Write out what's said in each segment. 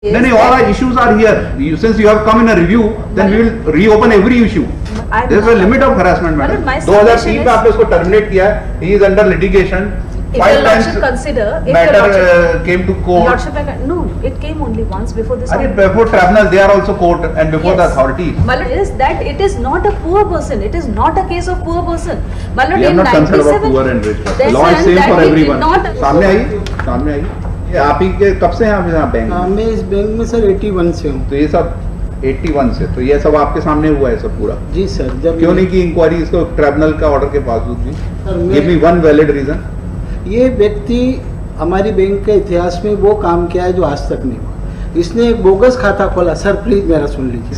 No, all our issues are here. Since you have come in a review, then we will reopen every issue. There is a limit of harassment, madam. 2003 में आपने उसको terminate किया. He is under litigation. If 5 your times lordship consider, if matter came to court. Lordship, no, it came only once before this. I mean, before tribunal, they are also court, and before the authorities. Malad is that it is not a poor person. It is not a case of poor person. Malad, We are not concerned about poor and rich person. Law is same for everyone. सामने आइए, सामने आइए. ये आप ही के कब से हैं आप यहाँ बैंक में? मैं इस बैंक में सर 81 से हूँ. तो ये सब 81 से, तो ये सब आपके सामने हुआ है सब पूरा? जी सर. जब क्यों नहीं की इंक्वायरी इसको ट्रिब्यूनल का ऑर्डर के बावजूद भी? Give me one valid reason. ये व्यक्ति हमारी बैंक के इतिहास में वो काम किया है जो आज तक नहीं हुआ. इसने एक बोगस खाता खोला. सर प्लीज मेरा सुन लीजिए.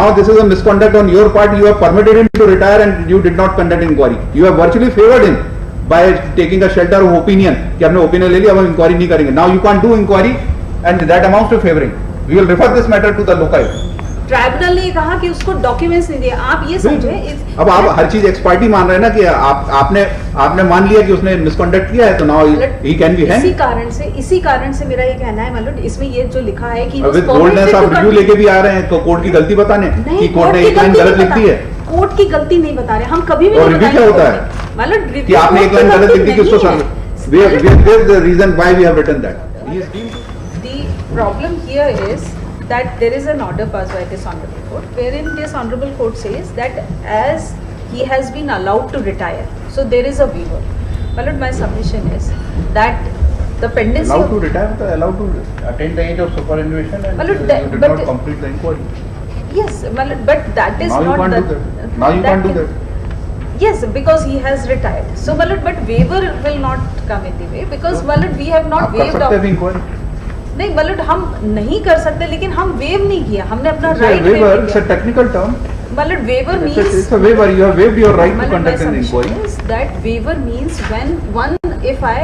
Now this is a misconduct on your part. You have permitted him to retire and you did not conduct inquiry. You have virtually favored him by taking a shelter of opinion कि आपने opinion ले लिया, अब हम inquiry नहीं करेंगे. Now you can't do inquiry and that amounts to favoring. We will refer this matter to the local. Tribunal ने कहा कि उसको डॉक्यूमेंट्स नहीं दिए. आप ये समझे. अब आप हर चीज एक्सपर्टी मान रहे हैं ना कि आपने मान लिया कि उसने मिसकंडक्ट किया है, तो now he can be hang. इसी कारण से मेरा ये कहना है मतलब इसमें ये जो लिखा है कि विद बोल्डनेस आप रिव्यू लेके भी आ रहे हैं तो कोर्ट की गलती बताने कि कोर्ट ने एक लाइन गलत लिख दी है. कोर्ट की गलती नहीं बता रहे हम कभी भी. और रिव्यू क्या होता है मतलब कि आपने एक लाइन गलत लिख दी कि उसको the reason why we have written that. The problem here is that there is an order passed by this honorable court wherein this honorable court says that as he has been allowed to retire, so there is a waiver. But my submission is that the pendency allowed to retire, allowed to attain the age of superannuation, and you did not complete the inquiry. Yes, but that is now not you can't do that. Now you can't do that. Yes, because he has retired. So, but waiver will not come in the way because we have not waived off. नहीं मतलब हम नहीं कर सकते लेकिन हम wave नहीं किया. हमने अपना right waiver. It's a technical term. मतलब waiver means it's a waiver. You have waived your right to conduct an inquiry. Is that waiver means when if I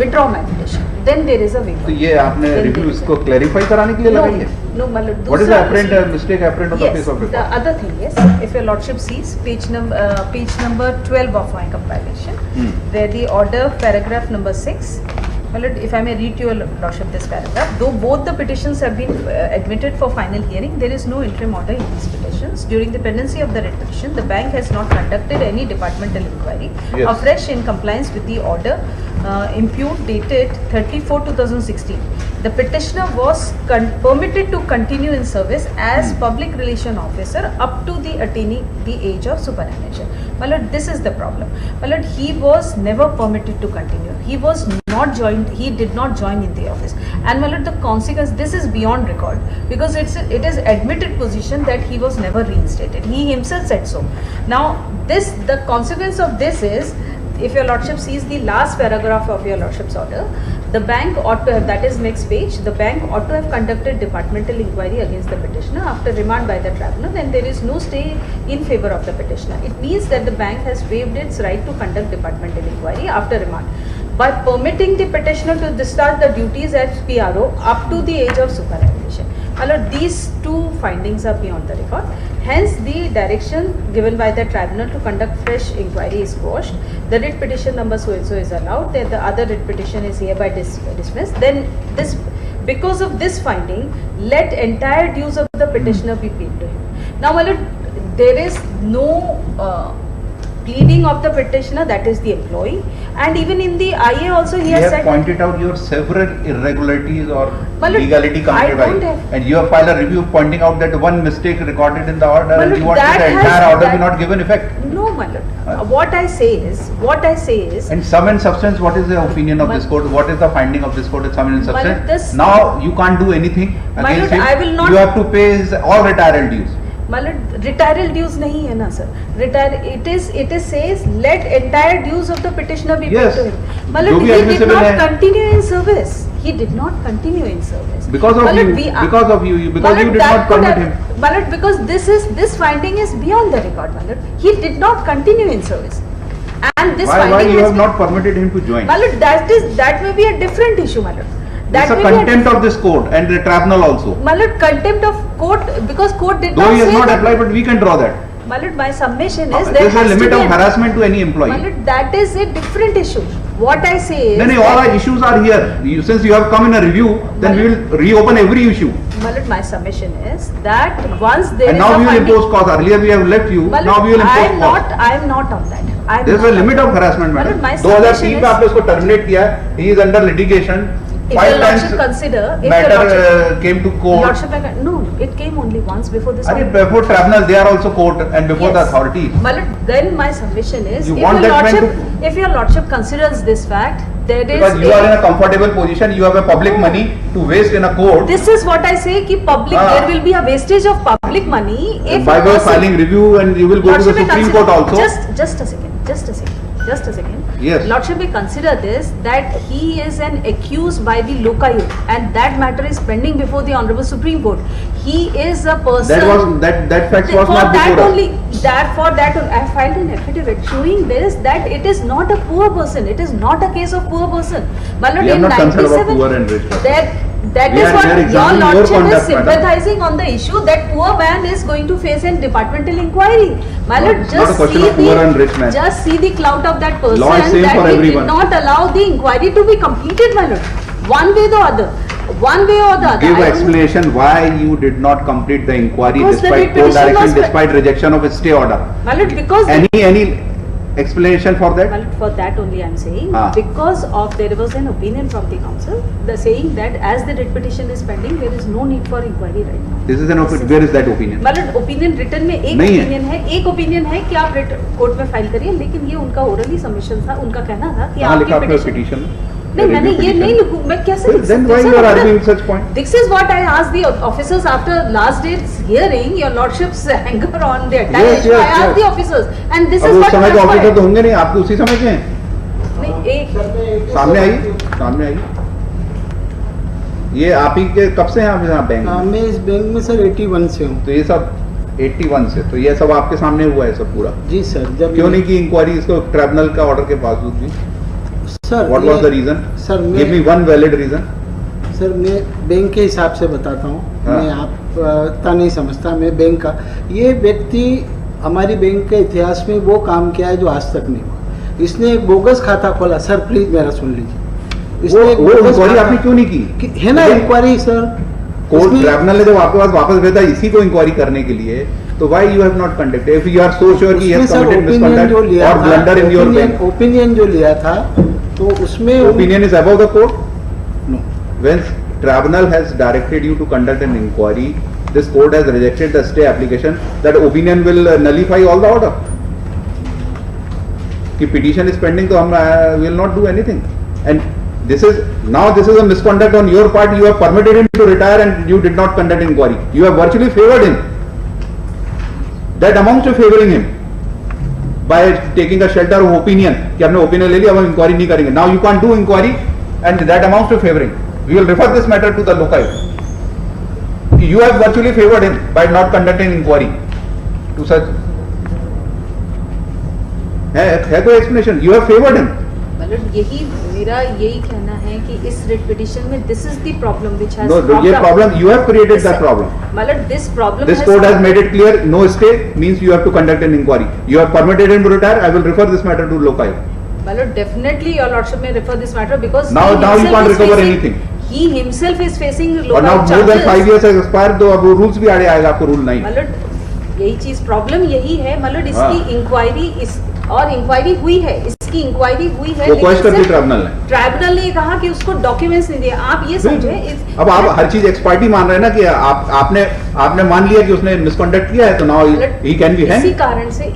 withdraw my petition, then there is a waiver. तो ये आपने review इसको clarify कराने के लिए लगाई है? No, मतलब what is the apparent mistake apparent of the piece of paper? The other thing is, if your lordship sees page number 12 of my compilation, where the order paragraph number 6. If I may read to your lordship this paragraph, though both the petitions have been admitted for final hearing, there is no interim order in these petitions. During the pendency of the writ petition, the bank has not conducted any departmental inquiry afresh in compliance with the order impugned dated 34/2016. The petitioner was permitted to continue in service as public relation officer up to the attaining the age of superannuation. This is the problem. He was never permitted to continue. He was not joined. He did not join in the office. And the consequence, this is beyond record because it is admitted position that he was never reinstated. He himself said so. Now, the consequence of this is, if your lordship sees the last paragraph of your lordship's order, the bank ought to have, that is next page, the bank ought to have conducted departmental inquiry against the petitioner after remand by the tribunal, and there is no stay in favor of the petitioner. It means that the bank has waived its right to conduct departmental inquiry after remand by permitting the petitioner to discharge the duties as PRO up to the age of superannuation. These two findings are beyond the record. Hence, the direction given by the tribunal to conduct fresh inquiry is quashed. The writ petition number so and so is allowed. Then the other writ petition is hereby dismissed. Then because of this finding, let entire dues of the petitioner be paid to him. Now, there is no pleading of the petitioner, that is the employee, and even in the IA also he has said pointed out your several irregularities or legality committed by, and you have filed a review pointing out that one mistake recorded in the order, and you want the entire order be not given effect. No, what I say is. In sum and substance, what is the opinion of this court? What is the finding of this court in sum and substance? Now you can't do anything against him. I will not. You have to pay his all retirement dues. Retiral dues नहीं है ना sir. It is says let entire dues of the petitioner be paid to him. He did not continue in service. He did not continue in service. Because of you did not permit him. Because this finding is beyond the record. He did not continue in service. And this why you have not permitted him to join? That may be a different issue, It's a contempt of this court and the tribunal also. Contempt of court because court did not say that. Though he has not that. applied, but we can draw that. My submission is there is a limit of harassment to any employee. That is a different issue. what I say is No, no, all our issues are here. Since you have come in a review, then we will reopen every issue. Malat, my submission is that once there And is now a we will finding, impose cost. Earlier we have left you. Malat, Now we will impose cost. I am not on that. I'm There is not a on limit that. of harassment, madam. Malat, my 2003 submission में is, आपने उसको terminate किया. He is under litigation. if your 5 times lordship consider, if your matter lordship, came to court. lordship, no, it came only once before this. And before tribunals, they are also court and before the Yes. authorities. Malat, then my submission is, You if want your that man lordship, if your lordship considers this fact, there is Because you are in a comfortable position, you have a public money to waste in a court. This is what I say कि public, Ah. there will be a wastage of public money if By a way of person- filing review and you will go to the Lordship may Supreme consider- Court also. Just a second. Yes. Lordship may consider this, that he is an accused by the Lokayuk and that matter is pending before the Honorable Supreme Court. He is a person. That fact was for not that before us. only, I have filed an affidavit showing this, that it is not a poor person. It is not a case of poor person. Malad, We are in not concerned about 97 poor and rich person. That We is are what here your examining your lordship is conduct, madam. sympathizing on the issue, that poor man is going to face a departmental inquiry. My lord, It's not a just question see of poor and rich man. just see the clout of that person, Law is same that for he everyone. did not allow the inquiry to be completed, my lord. One way or the other. Give I don't- explanation why you did not complete the inquiry Because the despite petition court direction, was- despite rejection of a stay order. My lord, because Any explanation for that? well, for that only I am saying, Ah. because of there was an opinion from the council, the saying that as the writ petition is pending, there is no need for inquiry right now. This is an opinion. Where is that opinion? मतलब opinion return में एक नहीं है। Opinion है, एक opinion है कि आप कोर्ट में फाइल करिए, लेकिन ये उनका ओरली सबमिशन था, उनका कहना था कि कहाँ लिखा आपकी आपने पिटीशन पिटीशन? नहीं, मैंने ये नहीं लिखूं, मैं कैसे लिख Then सकती why हूँ? you are sir, arguing such point? This is what I asked the officers after last day's hearing, your lordship's anger on the entire Yes, issue. I yes, asked yes. the officers, and this अब is उस what समय के officer तो transpired. होंगे नहीं, आपके उसी समय के हैं। नहीं, एक सामने आइए, सामने आइए। ये आप ही के कब से हैं आप यहाँ बैंक में? मैं इस बैंक में सर 81 से हूँ। तो ये सब 81 से, तो ये सब आपके सामने हुआ है सब पूरा? जी सर। जब क्यों नहीं की इंक्वायरी इसको ट्रिब्यूनल का ऑर्डर के बावजूद भी? Sir What was the reason? Sir Give me one valid reason. Sir मैं बैंक के हिसाब से बताता हूँ। हाँ। मैं आपका नहीं समझता, मैं बैंक का। ये व्यक्ति हमारी बैंक के इतिहास में वो काम किया है जो आज तक नहीं हुआ। इसने एक बोगस खाता खोला। सर प्लीज मेरा सुन लीजिए। इसने एक वो बोगस इंक्वायरी खाता- आपने क्यों नहीं की? है ना इंक्वायरी सर। कोर्ट इसमें- ट्रिब्यूनल ने जब आपके पास वापस भेजा इसी को इंक्वायरी करने के लिए, तो why you have not conducted if you are so sure कि he उसमें has सर committed ओपिनियन जो misconduct लिया or blunder in your bank? Opinion जो लिया था तो उसमें Opinion is above the court. No. When tribunal has directed you to conduct an inquiry, this court has rejected the stay application, that opinion will nullify all the order. कि petition is pending, तो हम will not do anything. And this is a misconduct on your part. You have permitted him to retire and you did not conduct inquiry. You have virtually favored him. That amounts to favoring him by taking a shelter of opinion कि हमने opinion ले लिया, अब हम inquiry नहीं करेंगे. Now you can't do inquiry and that amounts to favoring. We will refer this matter to the Lokayuk. You have virtually favored him by not conducting inquiry to such. है कोई explanation? You have favored him. मतलब मेरा यही कहना है कि इस writ petition में this is the problem which has No, ये problem you have created that problem. मतलब this problem This court has made it clear. No stay means you have to conduct an inquiry. You have permitted him to retire. I will refer this matter to Lokayuk. मतलब definitely your lordship में refer this matter because Now you can't recover anything. he himself is facing और now local more than 5 charges. years has expired, तो अब rules भी आड़े आएगा आपको rule 9. मतलब यही चीज प्रॉब्लम यही है, मतलब हाँ। इसकी इंक्वायरी इस और इंक्वायरी हुई है, इसकी इंक्वायरी हुई है, वो लेकिन क्वेश्चन करती सिर्फ ट्रिब्यूनल ने. ट्राइब्यूनल ने कहा कि उसको डॉक्यूमेंट्स नहीं दिए। आप ये समझे अब आप हर चीज एक्सपर्टी मान रहे हैं ना कि आपने मान लिया कि उसने मिसकंडक्ट किया है, तो नाउ ही कैन बी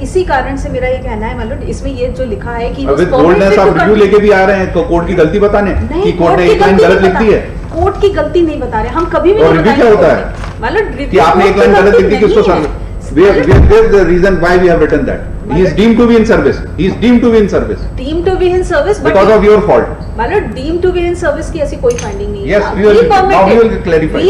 इसी कारण से मेरा ये कहना है, मतलब इसमें ये जो लिखा है कि विद बोल्डनेस आप रिव्यू लेके भी आ रहे हैं कोर्ट की गलती बताने कि कोर्ट ने एक लाइन गलत लिख दी है. कोर्ट की गलती नहीं बता रहे, हम कभी भी और नहीं review बताएंगे क्या होता कोर्ट है? में। मतलब कि आपने एक लाइन गलत लिख दी कि उसको there's the reason why we have written that. He is deemed to be in service. He is deemed to be in service deemed to be in service because of your fault. मतलब deemed to be in service की ऐसी कोई finding नहीं Yes, है। we will- now we will clarify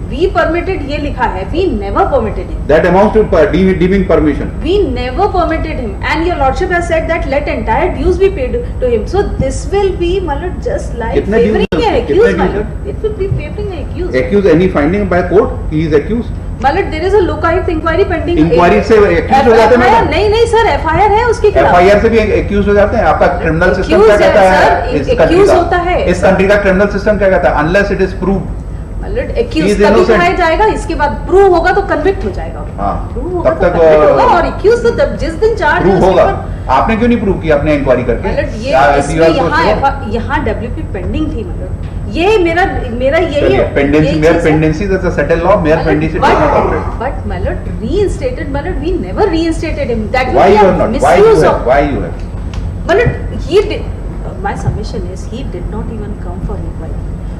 we permitted ये लिखा है, we never permitted him. That amounts to deeming permission. We never permitted him, and your lordship has said that let entire dues be paid to him. So this will be, मतलब just like कितने dues favoring हैं? an accused, कितने my dues lord. It will be favoring an accused. Accuse any finding by court, he is accused. मतलब there is a Lokayukta inquiry pending. Inquiry से accuse हो जाते हैं? नहीं सर, एफआईआर है उसके खिलाफ। एफआईआर से भी एक्यूज हो जाते हैं? आपका क्रिमिनल सिस्टम क्या कहता है इस कंट्री एक्यूज का? होता है इस कंट्री का क्रिमिनल सिस्टम क्या कहता है? अनलेस इट इज प्रूव, मतलब एक्यूज तभी उठाया जाएगा, इसके बाद प्रूव होगा तो कन्विक्ट हो जाएगा। हाँ, प्रूव होगा तब तो तक convict होगा, और एक्यूज तो तब जिस दिन चार्ज प्रूव होगा। आपने क्यों नहीं प्रूव किया अपने इंक्वायरी करके? मतलब ये या इसमें you are so यहाँ डब्ल्यूपी पेंडिंग थी, मतलब ये मेरा यही है pendency, mere pendency that's a settled law, mere pendency does not operate. But मतलब रीइंस्टेटेड, मतलब we never reinstated him, that Why you are not? Why you have? Why you have? मतलब he did, my submission is he did not even come for inquiry,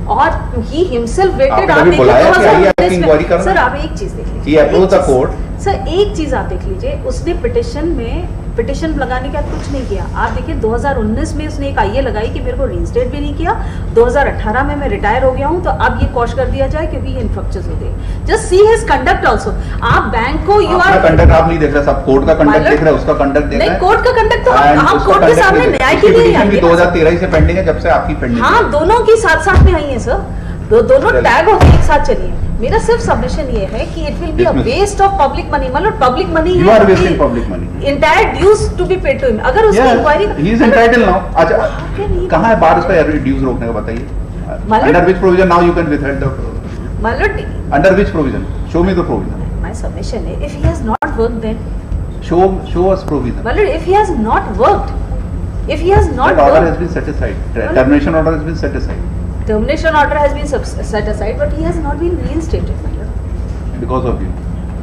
और he himself waited। आपने आप कभी देखिए बुलाया कि आइए 2019 आपकी में- इंक्वायरी करना? सर आप एक चीज देख लीजिए, He approached the court. Sir एक चीज आप देख लीजिए, उसने पिटिशन लगाने का कुछ नहीं किया। आप देखिए 2019 में उसने एक आईए लगाई कि मेरे को रीइंस्टेट भी नहीं किया, 2018 में मैं रिटायर हो गया हूं तो अब ये कॉश कर दिया जाए क्योंकि ये इन्फ्रक्चर्स हो गए। Just see his conduct also. आप बैंक को यू अपना आर कंडक्ट आप नहीं देख रहे, सब कोर्ट का कंडक्ट देख रहे हैं, उसका कंडक्ट देख रहे नहीं, हैं। कोर्ट का कंडक्ट तो And हम उसका कोर्ट के conduct सामने देख रहे हैं। न्याय उसकी के लिए petition आएंगे भी ना। 2013 से पेंडिंग है, जब से आपकी पेंडिंग हाँ, दोनों की साथ साथ में आई है सर, दोनों चलिए। टैग होकर एक साथ चलिए। मेरा सिर्फ सबमिशन ये है कि it will be a Dismiss. Waste of public money, मतलब public money You are wasting public money. Entire dues to be paid to him. अगर उसकी इंक्वायरी ही इज एंटाइटल्ड नाउ। अच्छा, कहाँ है बार उसका ड्यूज रोकने का, बताइए? मतलब- under which provision now you can withhold the, मतलब under which provision? Show me the provision, my submission है, if he has not worked then, show us provision. मतलब if he has not worked, if he has not That order worked, has been set aside. Termination order has been set aside termination order has been set aside, but he has not been reinstated, because of you.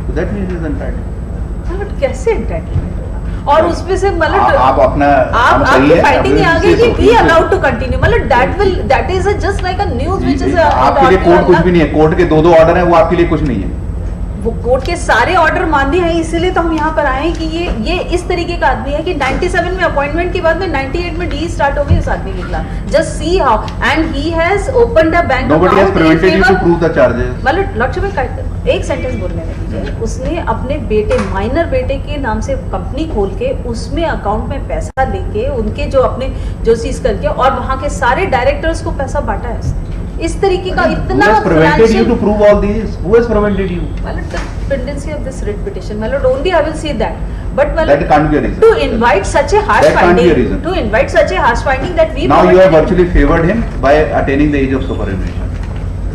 So that means he is entitled. मतलब कैसे entitlement होगा? और उसमें से मतलब आप अपना हम सही आपकी है, फाइटिंग अपने आ गई कि से we allowed to continue, मतलब that is just like a news which is आपके लिए कोर्ट कुछ भी नहीं है, कोर्ट के दो ऑर्डर है, वो आपके लिए कुछ नहीं है। वो कोर्ट के सारे ऑर्डर मान्य हैं, इसीलिए तो हम यहाँ पर आए हैं कि ये इस तरीके का आदमी है कि 97 में अपॉइंटमेंट के बाद में 98 में डी स्टार्ट हो गई इस आदमी के खिलाफ। Just see how, and he has opened a bank Nobody has prevented you to prove the charges. मतलब लक्ष्य में एक सेंटेंस बोलने में दीजिए, उसने अपने बेटे, माइनर बेटे के नाम से कंपनी खोल के उसमें अकाउंट में पैसा लेके उनके जो अपने जो चीज करके और वहाँ के सारे डायरेक्टर्स को पैसा बांटा है उसने। इस तरीके का इतना Who has prevented you to prove all these? Who has prevented you? मतलब the pendency of this writ petition, मतलब only I will say that, but That can't be a reason. to invite such a harsh That can't be a finding, reason. to invite such a harsh finding that we Now you have provided- virtually favored him by attaining the age of superannuation.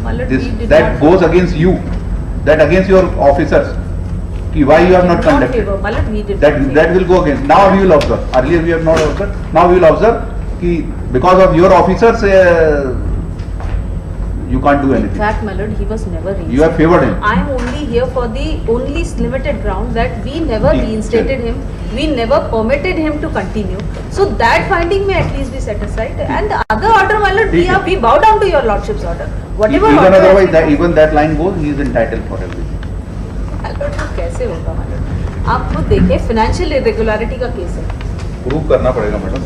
मतलब This we did that not- goes against you, that against your officers. कि why you have not not conducted? favor, मतलब we did That not that will go against. Now we will observe. Earlier we have not observed. Now we will observe कि because of your officers you can't do In anything. fact, my lord, he was never reinstated. You have favored him. I am only here for the only limited ground that we never Ji, reinstated him. We never permitted him to continue. So that finding may at least be set aside. And the other order, my lord, ठीक है। we bow down to your lordship's order. Whatever Even order has otherwise, been- that, even that line goes, he is entitled for everything. My lord, तो कैसे होगा my lord? आप खुद देखिए, financial irregularity का case है। प्रूव करना पड़ेगा मैडम,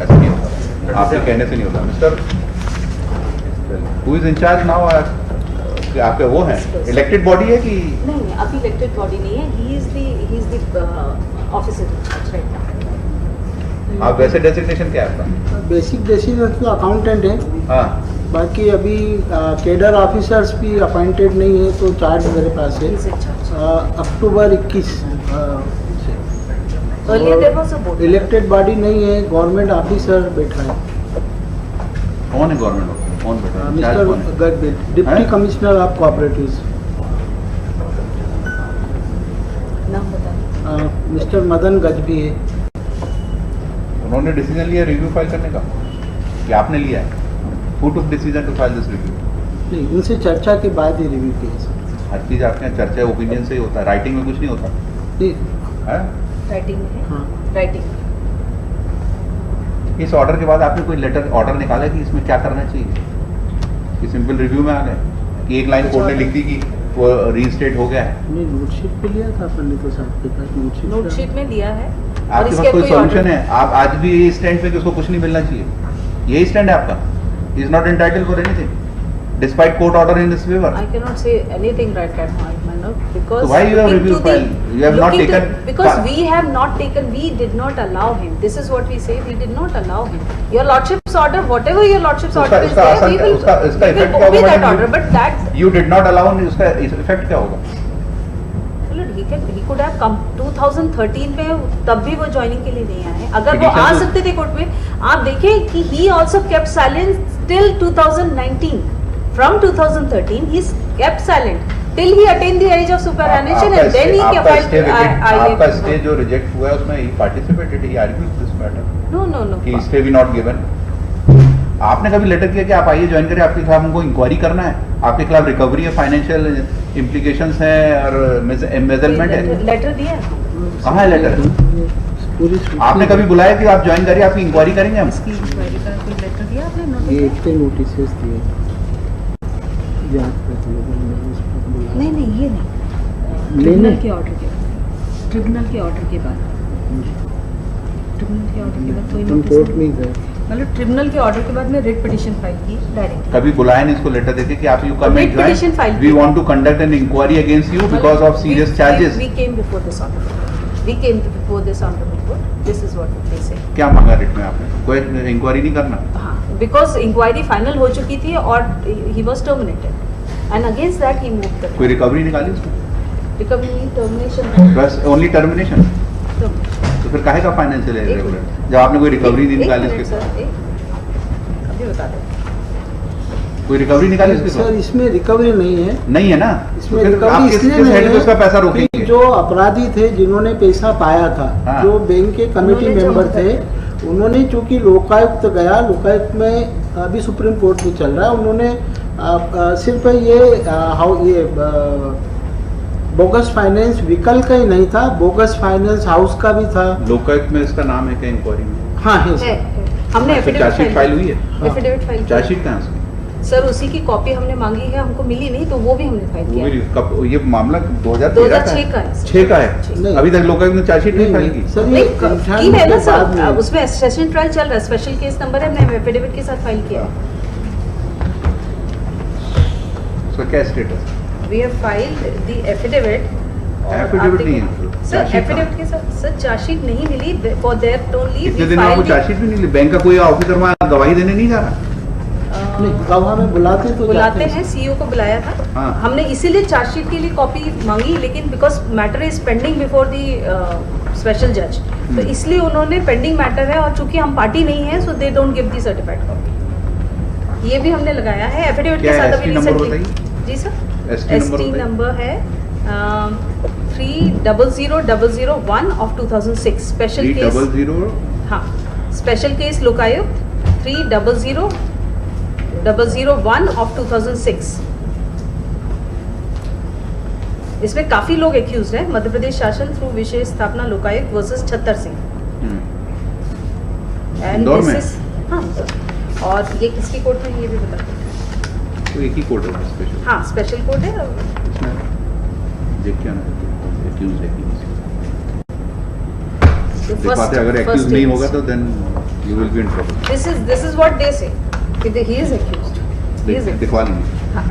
ऐसा नहीं होता, आपके कहने से नहीं होता। Mister who is in charge now, आपके वो है इलेक्टेड बॉडी है कि नहीं, अभी इलेक्टेड बॉडी नहीं है। He is the officer in charge right now. आप वैसे डेजिग्नेशन क्या है आपका? बेसिक डेसिग्नेशन तो अकाउंटेंट है, हाँ, बाकी अभी कैडर ऑफिसर्स भी अपॉइंटेड नहीं है, तो चार्ज मेरे पास है ही इज इन चार्ज। अक्टूबर 21 से। Earlier there was a board. Elected body नहीं है, गवर्नमेंट ऑफिसर बैठा है, कौन है गवर्नमेंट ऑफिसर, कौन बैठा है? मिस्टर चार्ज कौन है? गजबेल, डिप्टी हैं? कमिश्नर ऑफ कोऑपरेटिव्स, नाम बताइए। मिस्टर मदन गजबी है। उन्होंने डिसीजन लिया रिव्यू फाइल करने का कि आपने लिया है? Who took decision to file this review? नहीं, उनसे चर्चा के बाद ही रिव्यू किया सर। हर चीज आपके यहाँ चर्चा ओपिनियन से ही होता है, राइटिंग में कुछ नहीं होता नहीं, है? राइटिंग में है। हाँ, राइटिंग इस ऑर्डर के बाद आपने कोई लेटर ऑर्डर निकाला कि इसमें क्या करना चाहिए, कि सिंपल रिव्यू में आ गए कि एक लाइन कोर्ट ने लिख दी कि वो रीइंस्टेट हो गया है? नहीं, नोटशीट पे लिया था अपन ने तो साहब के पास नोटशीट। नोटशीट में दिया है और आपके इसके पास कोई कोई सॉल्यूशन order- है? आप आज भी ये स्टैंड पे कि उसको कुछ नहीं मिलना चाहिए, यही स्टैंड है आपका? Is not entitled for anything despite court order in this favour? I cannot say anything right at now, my lord, because So why you have looking review to the- file? You have not looking to- taken- because we have not taken, we did not allow him. This is what we say, we did not allow him. Your lordship's order, whatever your lordship's उसका- order is उसका there, असर- we will उसका we effect will क्या obey होगा that madam? order. But that you did not allow, उसका effect क्या होगा? he could have come 2013 में, तब भी वो ज्वाइनिंग के लिए नहीं आए। अगर वो आ सकते थे कोर्ट में, आप देखें कि he also kept silent till 2019. From 2013 he kept silent till he attained the age of superannuation and then he filed आपका स्टे जो रिजेक्ट हुआ है उसमें he participated, he argued this matter. No. कि स्टे भी नॉट गिवन। आपने कभी letter किया कि आप आइए ज्वाइन करें, आपके खिलाफ हमको इंक्वायरी करना है, आपके खिलाफ रिकवरी है, फाइनेंशियल इम्प्लीकेशंस है और एम्बेजलमेंट है? लेटर दिया है। कहाँ है लेटर? आपने कभी बुलाया कि आप ज्वाइन करिए, आपकी इंक्वायरी करेंगे हम? इसकी इंक्वायरी का कोई लेटर दिया आपने? ये इतने नोटिसेस दिए नहीं ये नहीं, ट्रिब्यूनल के ऑर्डर के बाद, ट्रिब्यूनल के ऑर्डर के बाद कोई कोर्ट में गए, मतलब ट्रिब्यूनल के ऑर्डर के बाद मैं रिट पिटीशन फाइल की डायरेक्ट। कभी बुलाया नहीं इसको लेटर देके कि आप you come Writ petition filed. We want to conduct an inquiry against you because of serious charges? We came before this honorable court. This is what they say. क्या मांगा रिट में आपने? कोई इंक्वायरी नहीं करना? हाँ, because इंक्वायरी फाइनल हो चुकी थी और he was terminated and against that he moved the कोई रिकवरी निकाली उसमें? recovery termination। बस ओनली टर्मिनेशन? तो फिर काहे का फाइनेंशियल इरेगुलर जब आपने कोई रिकवरी नहीं निकाली इसके? अभी बता दो, कोई रिकवरी निकाली इसके? सर इसमें रिकवरी नहीं है। नहीं है ना, इसमें तो फिर आप रिकवरी किस इसलिए हेड पे नहीं उसका पैसा है रोकेंगे? कि जो अपराधी थे जिन्होंने पैसा पाया था, हाँ। जो बैंक के कमेटी उन्होंने मेंबर जमा थे, उन्होंने चूंकि लोकायुक्त गया, लोकायुक्त में अभी सुप्रीम कोर्ट में चल रहा है, उन्होंने सिर्फ ये बोगस फाइनेंस व्हीकल का ही नहीं था, बोगस फाइनेंस हाउस का भी था। लोकायुक्त में इसका नाम है क्या इंक्वायरी में? हाँ है है। सर। हमने चार्जशीट फाइल हुई है? एफिडेविट फाइल चार्जशीट कहाँ से? सर उसी की कॉपी हमने मांगी है, हमको मिली नहीं तो वो भी हमने फाइल वो किया। भी कब ये मामला 2006 का है। 6 का नहीं। है? अभी तक लोकायुक्त ने चार्जशीट नहीं फाइल की? सर नहीं, ये की है ना बाद सर, में। उसमें सेशन ट्रायल चल रहा है, स्पेशल केस नंबर है, मैं एफिडेविट के साथ फाइल किया। उसका क्या status? We have filed the affidavit. Affidavit नहीं है सर, चार्जशीट एफिडेविट के साथ सर चार्जशीट नहीं मिली फॉर दैट ओनली। इतने दिन में आपको चार्जशीट भी नहीं मिली? बैंक का कोई ऑफिसर वहाँ गवाही देने नहीं जा रहा? नहीं, गवाह में बुलाते तो बुलाते जाते हैं, सीईओ को बुलाया था। हाँ। हमने इसीलिए चार्जशीट के लिए कॉपी मांगी, लेकिन because matter is pending before the special जज, तो इसलिए उन्होंने पेंडिंग मैटर है और चूंकि हम पार्टी नहीं है so they don't give the certified copy. ये भी हमने लगाया है एफिडेविट के क्या साथ। ST अभी नंबर रिसेंटली जी सर, ST ST नंबर है 300001 ऑफ 2006 स्पेशल केस। 300? हाँ, स्पेशल केस लोकायुक्त 300001 ऑफ 2006। इसमें काफी लोग एक्यूज हैं। मध्य प्रदेश शासन थ्रू विशेष स्थापना लोकायुक्त वर्सेस छत्तर सिंह। इंदौर में? हाँ, और ये किसकी कोर्ट में ये भी बता दो। तो एक ही कोर्ट है स्पेशल? हाँ, स्पेशल कोर्ट है। इसमें देख के आना एक्यूज है कि नहीं। देख पाते अगर एक्यूज नहीं होगा तो then you will be in trouble. This is what they say, he is accused. He is accused. दिखवा लेंगे। हाँ।